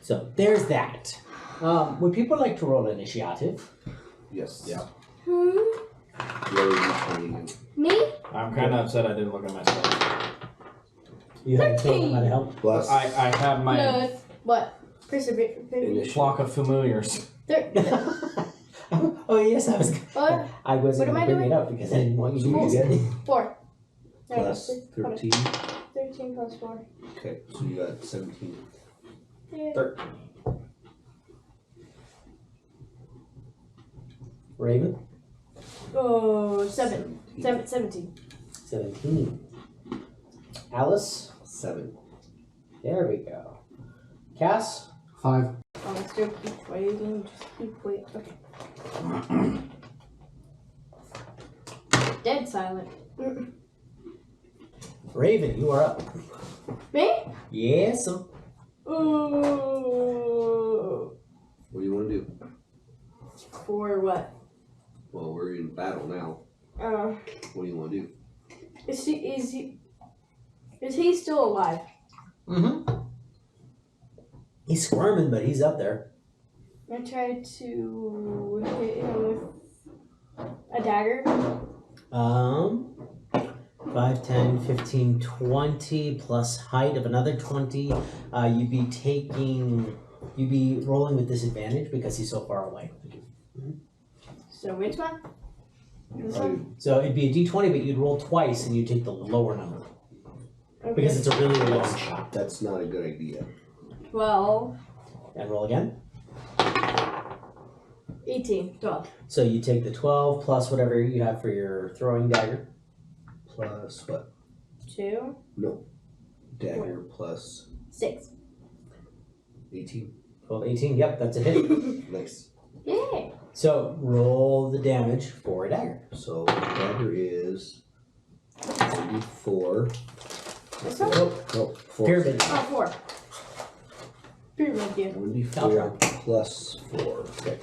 So there's that. Would people like to roll initiative? Yes. Yeah. Me? I'm kind of upset I didn't look at my spells. You haven't told them how to help? Plus, I have my No. What? Perseverance. flock of familiars. Oh yes, I was What? I wasn't What am going I to bring doing? it up because I didn't want you to Cool. use it. 4. plus 13. 13 plus 4. Okay, so you got 17. Yeah. Raven? Oh, 17. 17. Alice? 7. There we go. Cass? 5. Oh, let's do keep waiting. Just keep waiting. Okay. Dead silent. Raven, you are up. Me? Yes. Ooh. What do you want to do? For what? Well, we're in battle now. What do you want to do? Is he still alive? Mm-hmm. He's squirming, but he's up there. I tried to hit him with a dagger. 5, 10, 15, 20 plus height of another 20. You'd be rolling with disadvantage because he's so far away. So which one? This one? So it'd be a d20, but you'd roll twice and you'd take the lower number Okay. because it's a really long shot. That's not a good idea. 12. And roll again. 18. 12. So you take the 12 plus whatever you have for your throwing dagger. Plus what? 2. No. Dagger plus 6. 18. 12, 18. Yep, that's a hit. Nice. Yay! So roll the damage for a dagger. So dagger is 4. This one? No, 4. Pyramid. Oh, 4. Pyramid, yeah. 1d4 plus 4. Okay.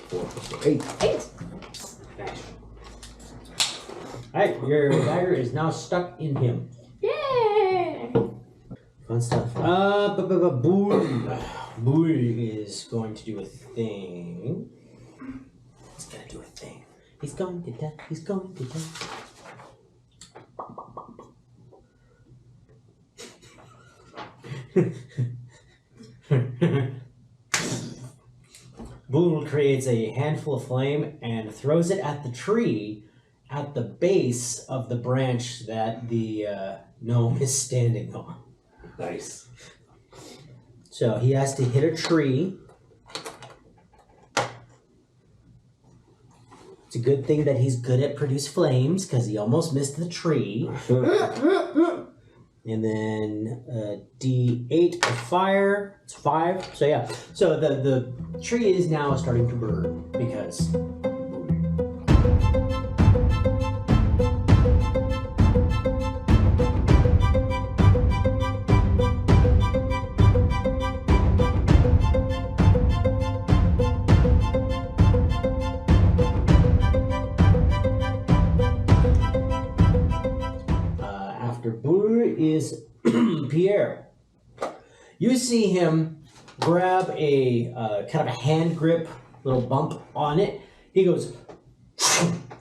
4 plus 4. 8. 8. Alright, your dagger is now stuck in him. Yay! Fun stuff. Booey is going to do a thing. He's gonna do a thing. He's going to die. He's going to die. Bool creates a handful of flame and throws it at the tree at the base of the branch that the gnome is standing on. Nice. So he has to hit a tree. It's a good thing that he's good at produce flames because he almost missed the tree. And then D8 of fire. It's 5. So yeah. So the tree is now starting to burn because. Is Pierre. You see him grab a kind of a hand grip, little bump on it. He goes,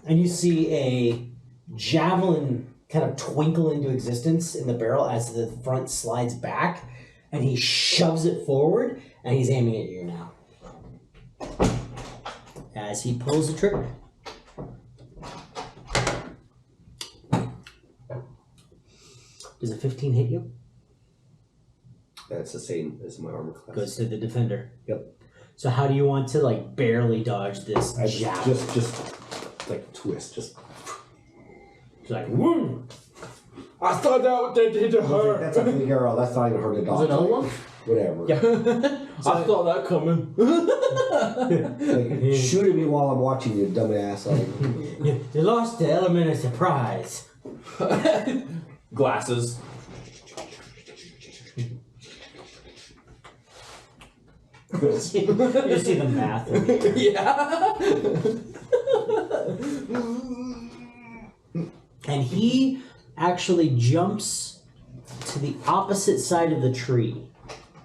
and you see a javelin kind of twinkle into existence in the barrel as the front slides back, and he shoves it forward, and he's aiming at you now. As he pulls the trigger. Does a 15 hit you? That's the same as my armor class. Goes to the defender. Yep. So how do you want to like barely dodge this I jab? just like twist, just. It's like, woo! I thought that what they did to her. That's a big arrow. That's not even hard to dodge. Is it another one? Whatever. Yeah. I saw that coming. Like, shoot at me while I'm watching you, dumbass. Like, You lost the element of surprise. Glasses. You see the math. Yeah. And he actually jumps to the opposite side of the tree.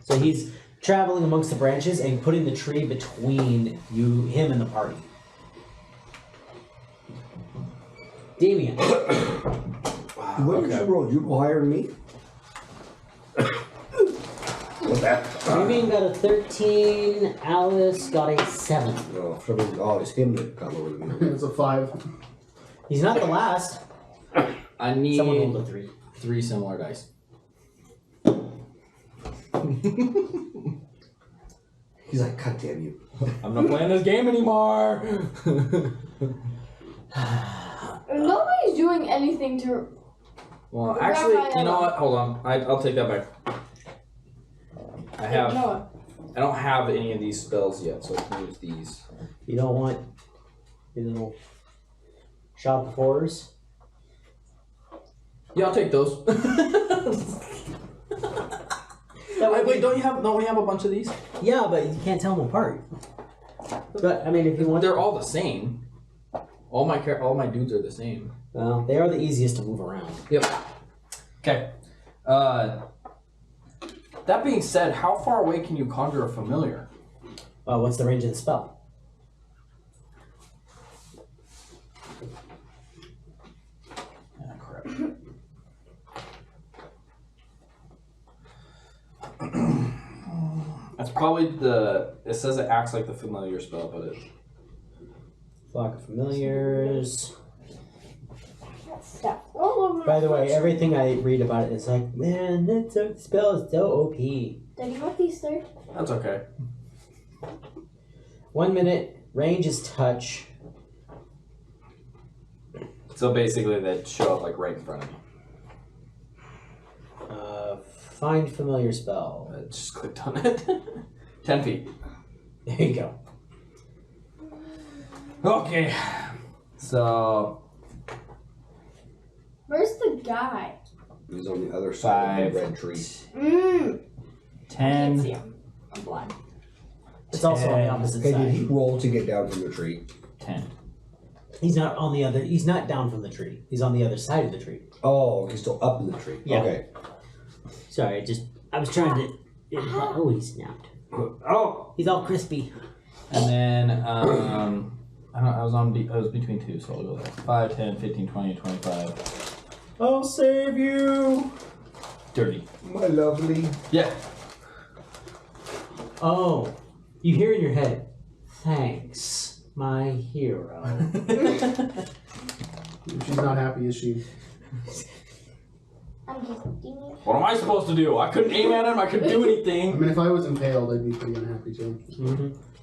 So he's traveling amongst the branches and putting the tree between him and the party. Damien. What did you roll? You hire me? What's that? Damien got a 13, Allis got a 7. It's him that got lower than me. It's a 5. He's not the last. I need Someone rolled a 3. 3 similar dice. He's like, God damn you. I'm not playing this game anymore. Nobody's doing anything to. Well, actually, you know what? Hold on. I'll take that back. I don't have any of these spells yet, so I can use these. You don't want your little shop of horrors? Yeah, I'll take those. Wait, don't we have a bunch of these? Yeah, but you can't tell them apart. But I mean, if you want, They're all the same. All my dudes are the same. well, they are the easiest to move around. Yep. Okay. That being said, how far away can you conjure a familiar? What's the range of the spell? Ah, crap. That's probably it says it acts like the familiar spell, but it... Flock of familiars. Stuff all over. By the way, everything I read about it is like, man, that spell is so OP. Daddy, what these third? That's okay. 1 minute, range is touch. So basically they show up like right in front of me. Find familiar spell. I just clicked on it. 10 feet. There you go. Okay. So... Where's the guy? He's on the other side of the red tree. Can't see 10. him. I'm blind. It's also on the opposite Okay, did he side. roll to get down from the tree? 10. He's not on the other. He's not down from the tree. He's on the other side of the tree. Oh, he's still up in the tree. Yeah. Okay. Sorry, I was trying to. Oh, he snapped. Oh, he's all crispy. And then, I was between 2, so I'll go there. 5, 10, 15, 20, 25, I'll save you. 30. My lovely. Yeah. Oh, you hear in your head, thanks, my hero. She's not happy, is she? I'm just What am I supposed to do? I couldn't aim at him. I couldn't do I anything. mean, if I was impaled, I'd be pretty unhappy too.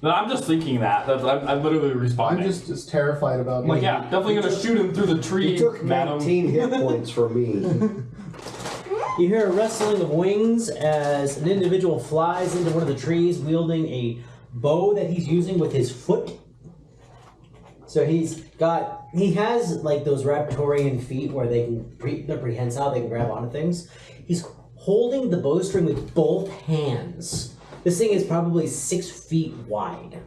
No, I'm just thinking that. I'm literally I'm responding. just terrified about I'm like, yeah, definitely gonna shoot him through the tree, He took madam. 19 hit points for me. You hear a rustling of wings as an individual flies into one of the trees wielding a bow that he's using with his foot. So he has like those Raptorian feet where they're prehensile, they can grab onto things. He's holding the bowstring with both hands. This thing is probably 6 feet wide.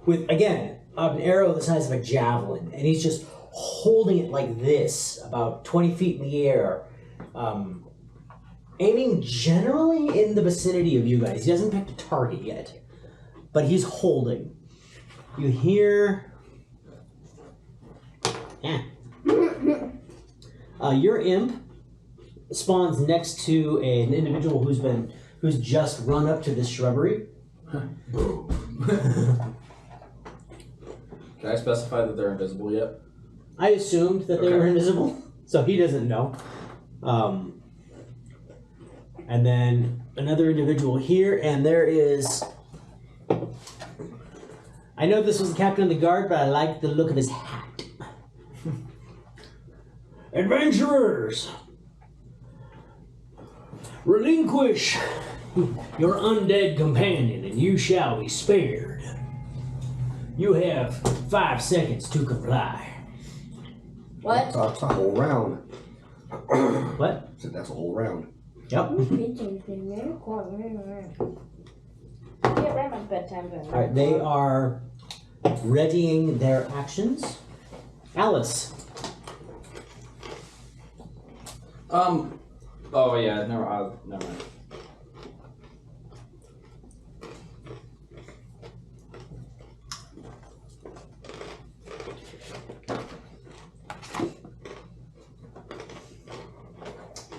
With, again, an arrow the size of a javelin. And he's just holding it like this, about 20 feet in the air. Aiming generally in the vicinity of you guys. He hasn't picked a target yet. But he's holding. You hear... your imp spawns next to an individual who's just run up to this shrubbery. Can I specify that they're invisible yet? I assumed that they were invisible, so he doesn't know. And then another individual here, and there is... I know this was the captain of the guard, but I like the look of his hat. Adventurers! Relinquish your undead companion, and you shall be spared. You have 5 seconds to comply. What? That's a whole round. What? I said that's a whole round. Yep. Yeah, right my bedtime. Alright, they are readying their actions. Allis. Oh yeah, never mind.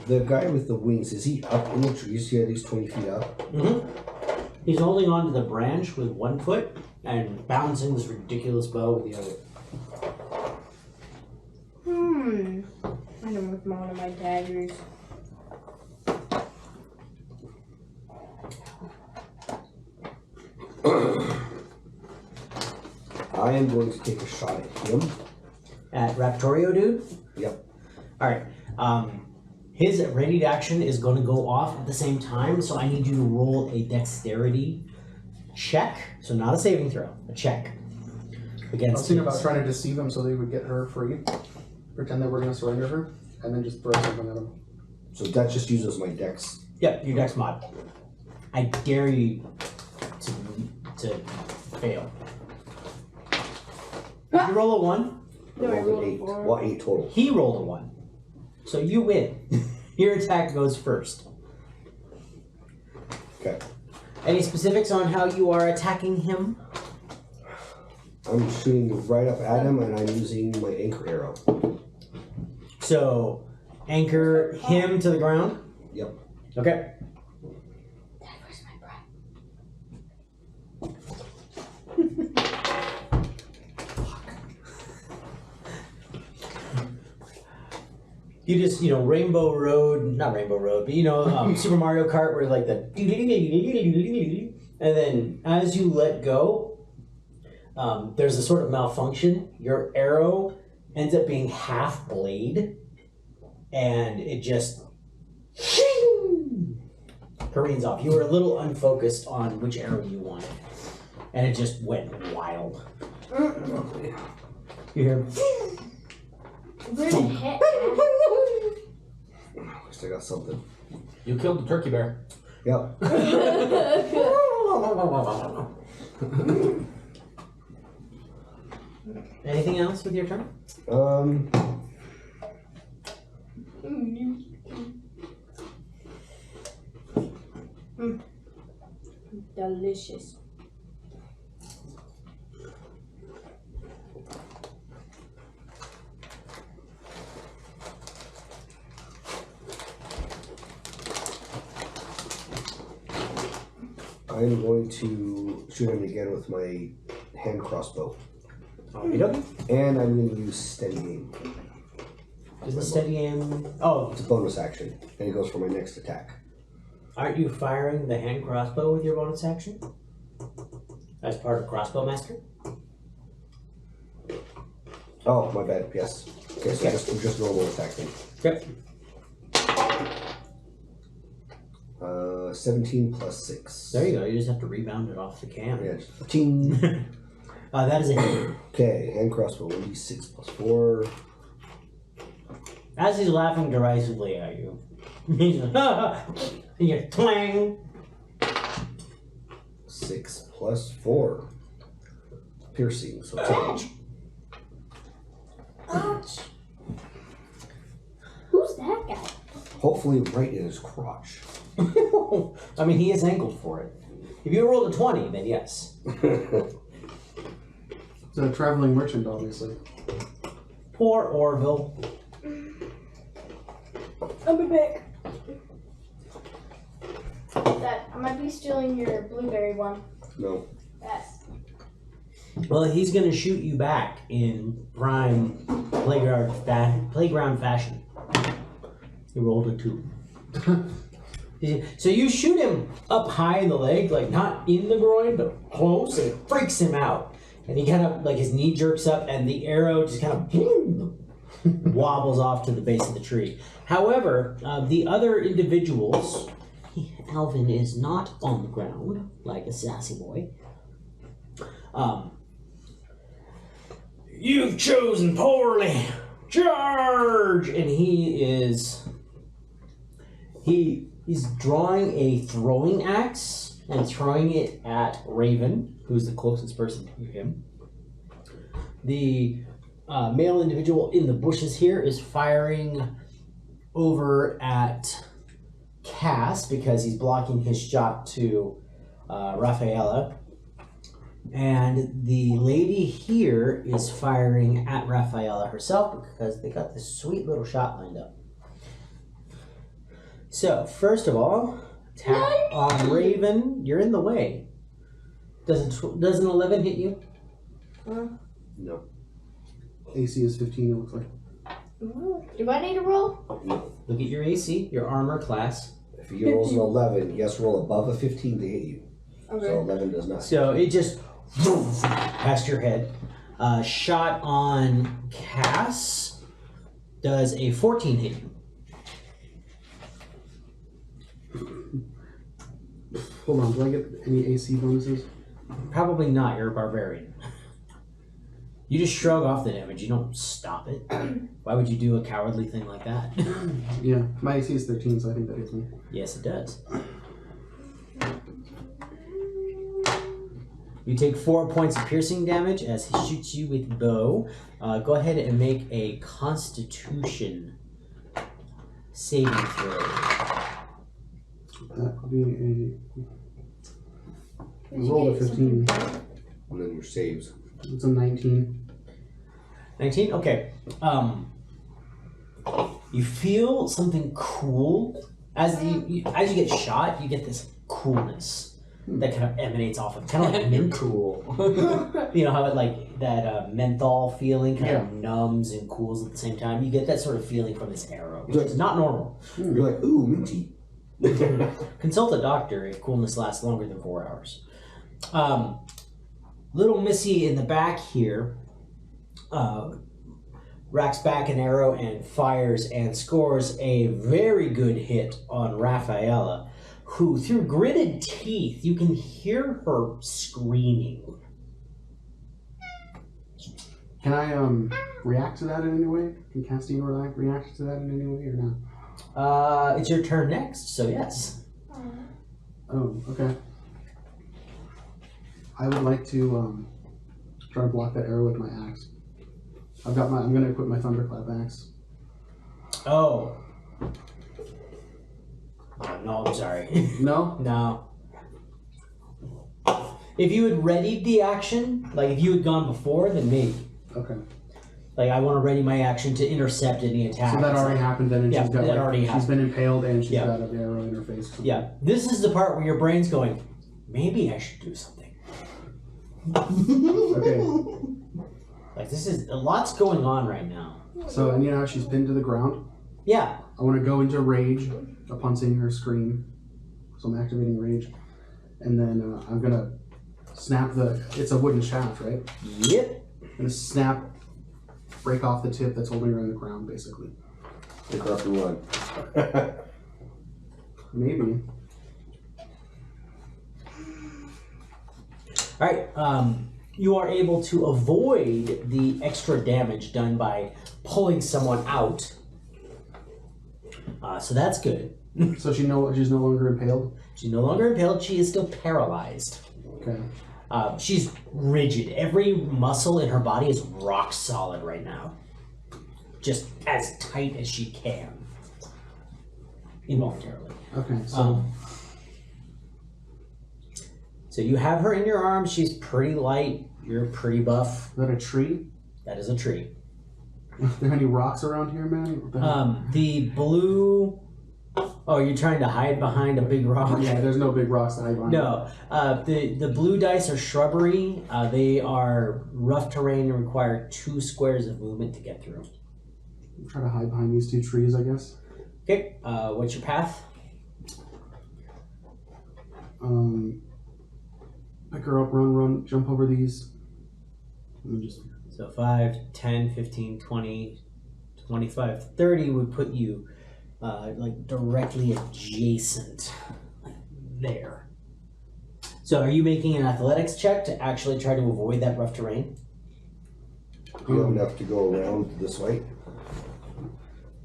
The guy with the wings, is he up in the trees? Is he at least 20 feet up? Mm-hmm. He's holding onto the branch with one foot and balancing this ridiculous bow with the other. I don't with one of my daggers. I am going to take a shot at him. At Raptorio, dude? Yep. Alright. His ready to action is going to go off at the same time, so I need you to roll a dexterity check. So not a saving throw, a check. I Against was thinking his- about trying to deceive him so they would get her free. Pretend that we're going to surrender her, and then just throw something at him. So that just uses my dex. Yep, your dex mod. I dare you to fail. Did you roll a 1? No, I rolled a 8. 4. Well, 8 total. He rolled a 1. So you win. Your attack goes first. Okay. Any specifics on how you are attacking him? I'm shooting right up at him, and I'm using my anchor arrow. So, anchor him to the ground? Yep. Okay. Dad, where's my bread? You just, Rainbow Road, not Rainbow Road, but Super Mario Kart where like the and then as you let go, there's a sort of malfunction. Your arrow ends up being half blade and it just careens off. You were a little unfocused on which arrow you wanted and it just went wild. You hear Where the heck? At least I got something. You killed the turkey bear. Yep. Anything else with your turn? Delicious. I'm going to shoot him again with my hand crossbow. Okey-dokey. And I'm going to use steady aim. Is the steady aim? Oh, It's a bonus action, and it goes for my next attack. aren't you firing the hand crossbow with your bonus action? As part of Crossbow Master? Oh, my bad. Yes. Okay, so Okay. just normal attack then. Yep. 17 plus 6. There you go. You just have to rebound it off the cam. Yeah, just ting. That is a hit. Okay, hand crossbow 1d6 plus 4. As he's laughing derisively at you, he's like, and you twang. 6 plus 4. Piercing, so 10. Ouch. Who's that guy? Hopefully right in his crotch. I mean, he is angled for it. If you rolled a 20, then yes. It's a traveling merchant, obviously. Poor Orville. I'll be back. Dad, I might be stealing your blueberry one. No. Yes. Well, he's going to shoot you back in prime playground fashion. He rolled a 2. So you shoot him up high in the leg, like not in the groin, but close, and it freaks him out. And he kind of, like his knee jerks up, and the arrow just kind of wobbles off to the base of the tree. However, the other individuals, Alvin is not on the ground, like a sassy boy. You've chosen poorly. Charge! And he's drawing a throwing axe and throwing it at Raven, who's the closest person to him. The male individual in the bushes here is firing over at Cass because he's blocking his shot to Rafaela. And the lady here is firing at Rafaela herself because they got this sweet little shot lined up. So, first of all, attack on Raven. You're in the way. Does an 11 hit you? No. AC is 15, it looks like. Do I need to roll? No. Look at your AC, your armor class. If he rolls an 11, he has to roll above a 15 to hit you. Okay. So 11 does not. So it just past your head. Shot on Cass. Does a 14 hit you? Hold on, do I get any AC bonuses? Probably not. You're a barbarian. You just shrug off the damage. You don't stop it. Why would you do a cowardly thing like that? Yeah, my AC is 13, so I think that hits me. Yes, it does. You take 4 points of piercing damage as he shoots you with bow. Go ahead and make a Constitution saving throw. That would be a roll of 15. And then your saves. It's a 19. 19? Okay. You feel something cool. As you get shot, you get this coolness that kind of emanates off of kind of like mint. Cool. You know how it like that menthol feeling kind of Yeah. numbs and cools at the same time? You get that sort of feeling from this arrow, which is not normal. You're like, ooh, minty. Consult a doctor if coolness lasts longer than 4 hours. Little Missy in the back here racks back an arrow and fires and scores a very good hit on Rafaela, who, through gritted teeth, you can hear her screaming. Can I react to that in any way? Can Castian react to that in any way or not? It's your turn next, so yes. Oh, okay. I would like to try to block that arrow with my axe. I'm gonna equip my thunderclap axe. Oh. No, I'm sorry. No? No. If you had readied the action, like if you had gone before, then maybe. Okay. Like I want to ready my action to intercept any attack. So that already happened then, and Yeah, she's got that already she's happened. been impaled and she's Yeah. got an arrow in her face. Yeah. This is the part where your brain's going, maybe I should do something. Okay. Like this is a lot's going on right now. So and you know how she's pinned to the ground? Yeah. I want to go into rage upon seeing her scream. So I'm activating rage. And then I'm gonna snap it's a wooden shaft, right? Yep. I'm gonna snap, break off the tip that's holding her in the ground, basically. Pick her up and run. Maybe. All right. You are able to avoid the extra damage done by pulling someone out. So that's good. So she's no longer impaled? She's no longer impaled. She is still paralyzed. Okay. She's rigid. Every muscle in her body is rock solid right now. Just as tight as she can. Involuntarily. Okay, so So you have her in your arms. She's pretty light. You're pretty buff. is that a tree? That is a tree. Are there any rocks around here, man? What the hell? The blue... Oh, you're trying to hide behind a big rock? Yeah, there's no big rocks to hide behind. No. The blue dice are shrubbery. They are rough terrain and require 2 squares of movement to get through. I'm trying to hide behind these 2 trees, I guess. Okay, what's your path? Pick her up, run, jump over these. Let me just... So 5, 10, 15, 20, 25, 30 would put you like directly adjacent there. So are you making an athletics check to actually try to avoid that rough terrain? Do you have enough to go around this way?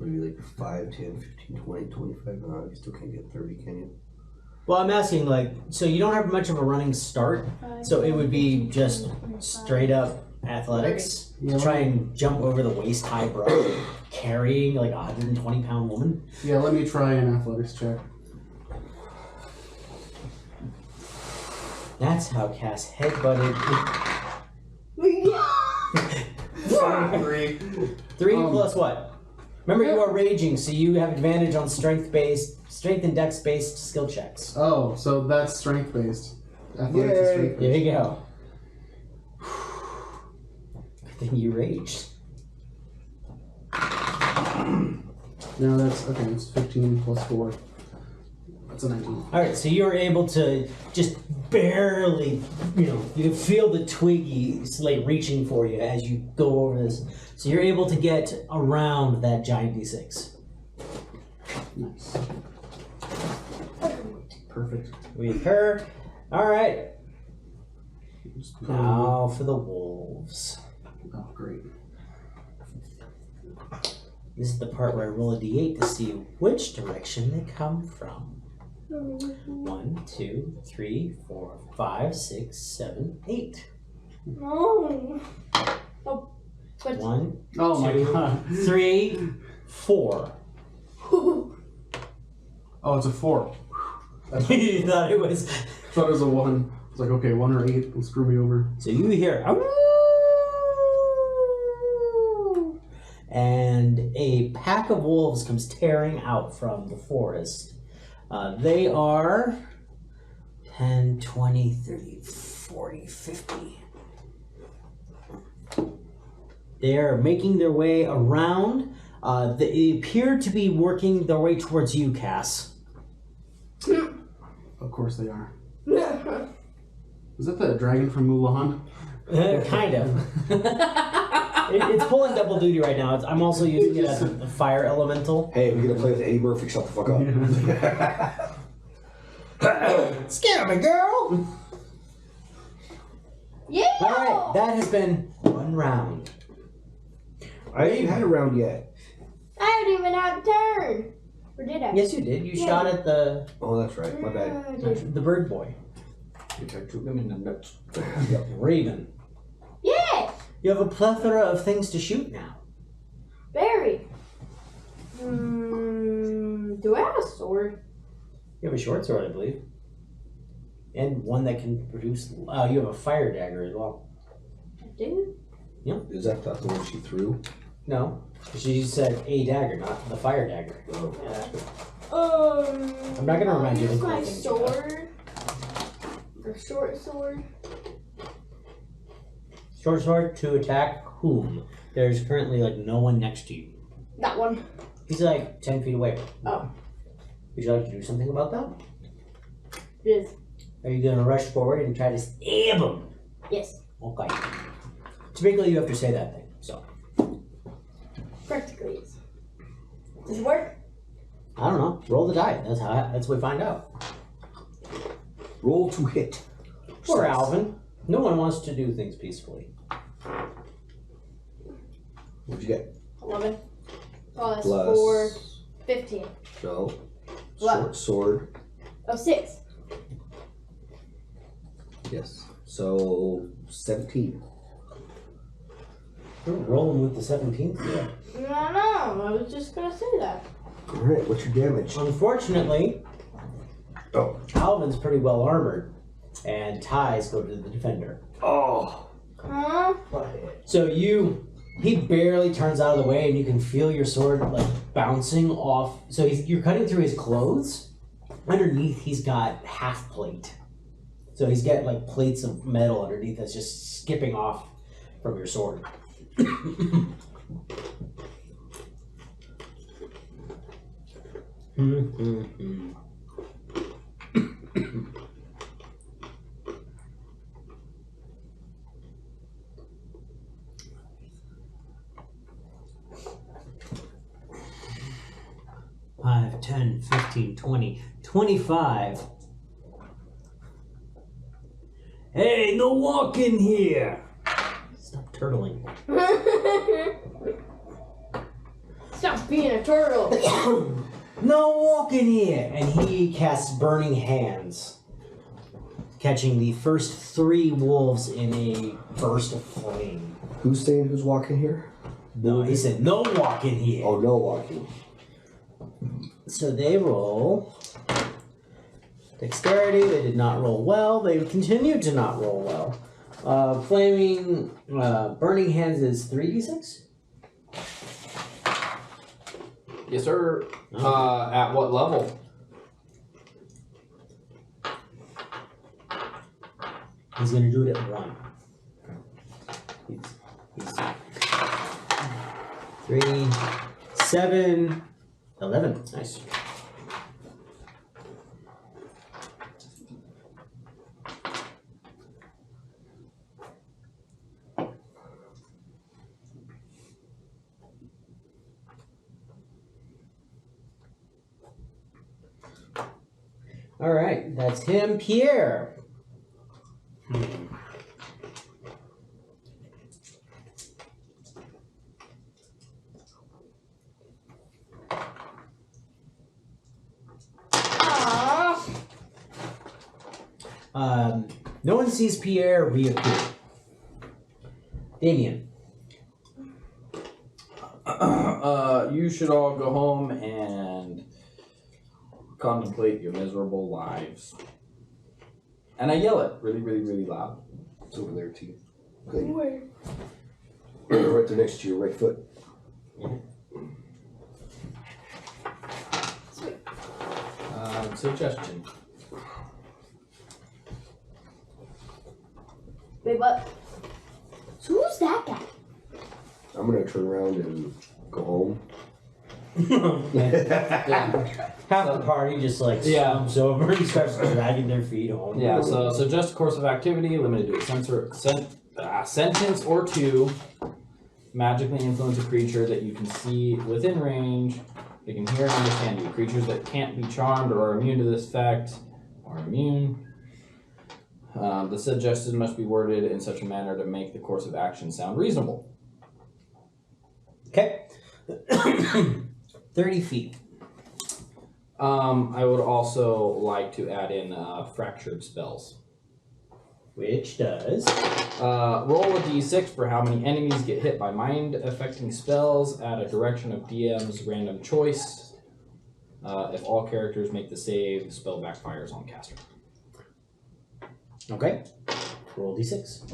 Maybe like 5, 10, 15, 20, 25. No, you still can't get 30, can you? Well, I'm asking like, so you don't have much of a running start, so it would be just straight up athletics Yeah. to try and jump over the waist high brush carrying like a 120-pound woman. Yeah, let me try an athletics check. That's how Cass headbutted. 3. 3 plus what? Remember, you are raging, so you have advantage on strength and dex-based skill checks. Oh, so that's strength based. Athletics is strength There based. you go. Good thing you raged. No, that's okay. It's 15 plus 4. That's a 19. All right, so you're able to just barely, you feel the twiggy like reaching for you as you go over this. So you're able to get around that giant D6. Nice. Perfect. With her. All right. Just put Now for the wolves. Oh, great. This is the part where I roll a d8 to see which direction they come from. 1, 2, 3, 4, 5, 6, 7, 8. No. Oh, but 1, Oh my 2, god. 3, 4. Oh, it's a 4. You thought it was. I thought it was a 1. It's like, okay, 1 or 8 will screw me over. So you hear. And a pack of wolves comes tearing out from the forest. They are 10, 20, 30, 40, 50. They are making their way around. They appear to be working their way towards you, Cass. Of course they are. Is that the dragon from Mulan? Kind of. It's pulling double duty right now. I'm also using it as a fire elemental. Hey, we're gonna play with Eddie Murphy. Shut the fuck up. Scare me, girl! yeah. Alright, that has been one round. I ain't had a round yet. I haven't even had a turn. Or did I? Yes, you did. You Yeah. shot at the Oh, that's right. My bad. bird boy. You tried to him in the nuts. Raven. Yeah. You have a plethora of things to shoot now. Very. Do I have a sword? You have a short sword, I believe. And one that can produce... you have a fire dagger as well. I do. Is that the one she threw? No. She said a dagger, not the fire dagger. Oh. Yeah. I'm not gonna remind you of use the cool my things you got. sword. Or short sword. Short sword to attack whom? There's currently no one next to you. That one. He's 10 feet away. Oh. Would you like to do something about that? Yes. Are you going to rush forward and try to stab him? Yes. Okay. Typically, you have to say that thing. So Practically yes. Does it work? I don't know. Roll the die. That's what we find out. Roll to hit. Poor Alvin. No one wants to do things peacefully. What'd you get? 11. Plus Plus- 4. 15. No. What? Short sword. Oh, 6. Yes. So 17. You're rolling with the 17th there. No, I was just gonna say that. All right. What's your damage? Unfortunately, Oh. Alvin's pretty well armored, and ties go to the defender. Oh. Huh? So he barely turns out of the way, and you can feel your sword bouncing off. So you're cutting through his clothes. Underneath, he's got half plate. So he's got plates of metal underneath that's just skipping off from your sword. Five, 10, 15, 20, 25. Hey, no walking here! Stop turtling. Stop being a turtle. No walking here! And he casts Burning Hands, catching the first 3 wolves in a burst of flame. Who's saying who's walking here? No, he said no walking here. Oh, no walking. So they roll dexterity. They did not roll well. They continue to not roll well. Burning Hands is 3d6. Yes, sir. Oh. At what level? He's gonna do it at 1. He's 3, 7, 11. Nice. All right, that's him. Pierre. No one sees Pierre reappear. Damien. You should all go home and contemplate your miserable lives. And I yell it really, really, really loud. It's over there too. Good. Where? Right there next to your right foot. Sweet. Suggestion. Wait, what? So who's that guy? I'm gonna turn around and go home. Yeah. Half the party just like Yeah. slumps over and starts dragging their feet home. Yeah, so just a course of activity, limited to a sentence or 2. Magically influence a creature that you can see within range. They can hear and understand you. Creatures that can't be charmed or are immune to this effect are immune. The suggestion must be worded in such a manner to make the course of action sound reasonable. Okay. 30 feet. I would also like to add in fractured spells. Which does. Roll a d6 for how many enemies get hit by mind-affecting spells at a direction of DM's random choice. If all characters make the save, the spell backfires on caster. Okay. Roll d6.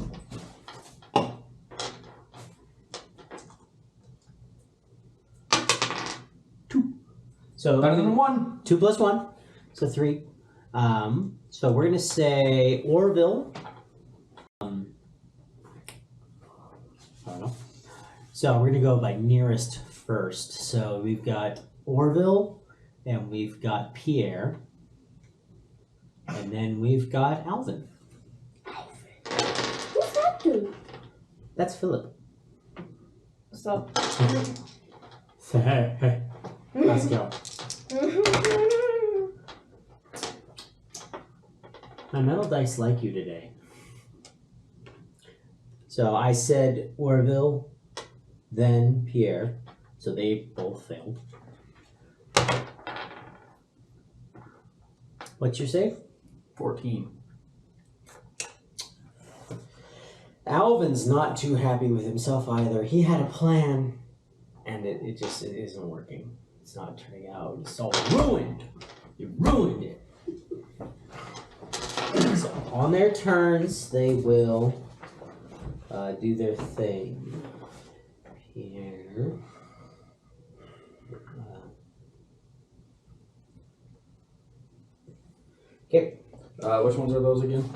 So Better than 1. 2 plus 1, so 3. So we're gonna say Orville. I don't know. So we're gonna go by nearest first. So we've got Orville, and we've got Pierre, and then we've got Alvin. Who's that dude? That's Philip. So. Let's go. My metal dice like you today. So I said Orville, then Pierre. So they both failed. What's your save? 14. Alvin's not too happy with himself either. He had a plan, and it isn't working. It's not turning out. It's all ruined. You ruined it. So on their turns, they will do their thing. Here. Okay. Which ones are those again?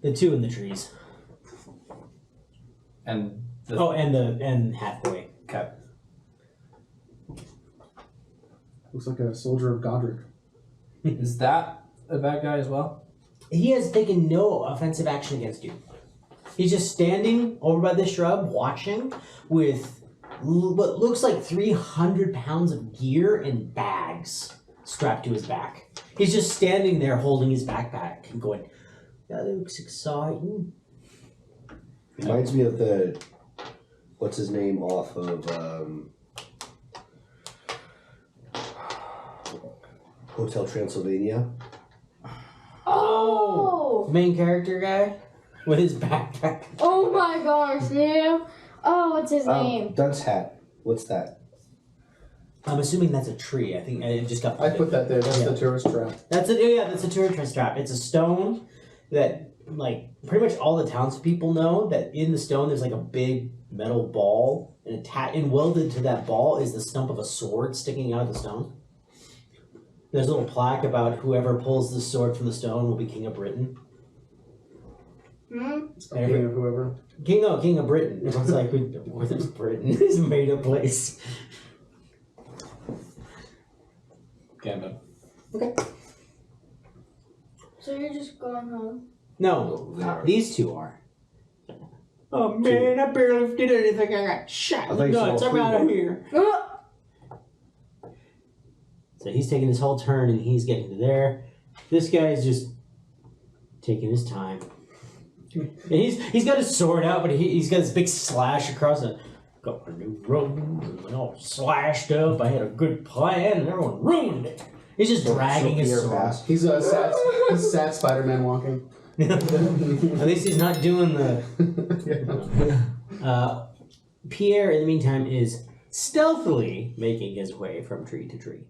The 2 in the trees. And And Hat Boy. Okay. Looks like a soldier of Godric. Is that a bad guy as well? He has taken no offensive action against you. He's just standing over by the shrub, watching, with what looks like 300 pounds of gear and bags strapped to his back. He's just standing there holding his backpack and going, that looks exciting. Reminds me of the, what's his name off of Hotel Transylvania. Oh! Main character guy with his backpack. Oh my gosh, yeah. Oh, what's his name? Dunce hat. What's that? I'm assuming that's a tree. I think it just got. I put that there. That's the tourist trap. That's a tourist trap. It's a stone that like pretty much all the townspeople know that in the stone there's like a big metal ball, and welded to that ball is the stump of a sword sticking out of the stone. There's a little plaque about whoever pulls the sword from the stone will be king of Britain. Hmm? King of whoever. King of Britain. It's like, what is Britain? It's a made up place. Okay, I'm done. So you're just going home? No, They are. these two are. Oh man, I barely did anything. I got shot in the I think so, nuts. I'm too. out of here. Ah! So he's taking this whole turn and he's getting to there. This guy's just taking his time. And he's got his sword out, but he's got this big slash across it. Got a new robe and all slashed up. I had a good plan and everyone ruined it. He's just dragging his Pierre sword. passed. He's a sad Spider-Man walking. At least he's not doing the. Pierre, in the meantime, is stealthily making his way from tree to tree.